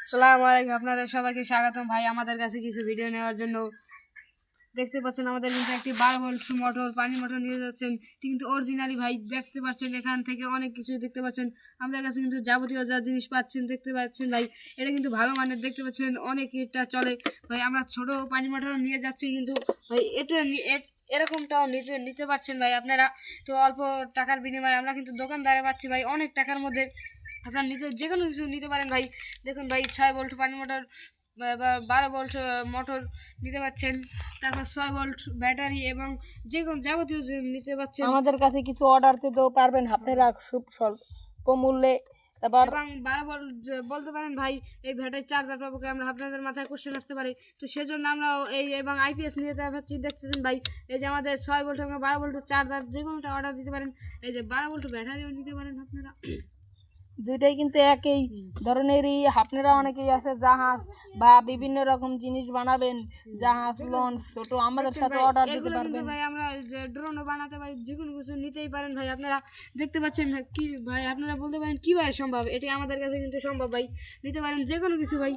আসসালামু আলাইকুম, আপনাদের সবাইকে স্বাগতম। ভাই আমাদের কাছে কিছু ভিডিও নেওয়ার জন্য দেখতে পাচ্ছেন আমাদের কিন্তু একটি 12 ভোল্ট মোটর, পানি মোটর নিয়ে যাচ্ছেন, কিন্তু অরিজিনালি ভাই দেখতে পাচ্ছেন এখান থেকে অনেক কিছু দেখতে পাচ্ছেন। আমাদের কাছে কিন্তু যাবতীয় যা জিনিস পাচ্ছেন দেখতে পাচ্ছেন ভাই, এটা কিন্তু ভালো মানের দেখতে পাচ্ছেন, অনেক এটা চলে ভাই। আমরা ছোট পানি মোটর নিয়ে যাচ্ছি, কিন্তু ভাই এটা এরকমটাও নিতে নিতে পারছেন ভাই আপনারা। তো অল্প টাকার বিনিময়ে আমরা কিন্তু দোকানদারে পাচ্ছি ভাই অনেক টাকার মধ্যে। আপনারা নিতে যে কোনো কিছু নিতে পারেন ভাই। দেখুন ভাই 6 ভোল্ট পানি মোটর বা 12 ভোল্ট মোটর নিতে পারছেন, তারপর 6 ভোল্ট ব্যাটারি এবং যে কোনো যাবতীয় নিতে পারছেন। আমাদের কাছে কিছু অর্ডার দিতেও পারবেন আপনারা খুব স্বল্প মূল্যে। তারপর এবং 12 ভোল্ট বলতে পারেন ভাই এই ব্যাটারি চার্জার পাবো, আমরা আপনাদের মাথায় কোশ্চেন আসতে পারে, তো সেজন্য আমরা এই এবং আইপিএস নিয়ে যাচ্ছি। দেখতেছেন ভাই এই যে আমাদের 6 ভোল্ট এবং 12 ভোল্টের চার্জার যে কোনোটা অর্ডার দিতে পারেন। এই যে 12 ভোল্ট ব্যাটারিও নিতে পারেন আপনারা। দুইটাই কিন্তু একই ধরনেরই। আপনারা অনেকেই আছে জাহাজ বা বিভিন্ন রকম জিনিস বানাবেন, জাহাজ লঞ্চ ছোট, আমাদের সাথে অর্ডার দিতে পারবেন ভাই। আমরা যে ড্রোনও বানাতে পারি, যে কোনো কিছু নিতেই পারেন ভাই। আপনারা দেখতে পাচ্ছেন কি ভাই, আপনারা বলতে পারেন কীভাবে সম্ভব, এটি আমাদের কাছে কিন্তু সম্ভব ভাই। নিতে পারেন যে কোনো কিছু ভাই।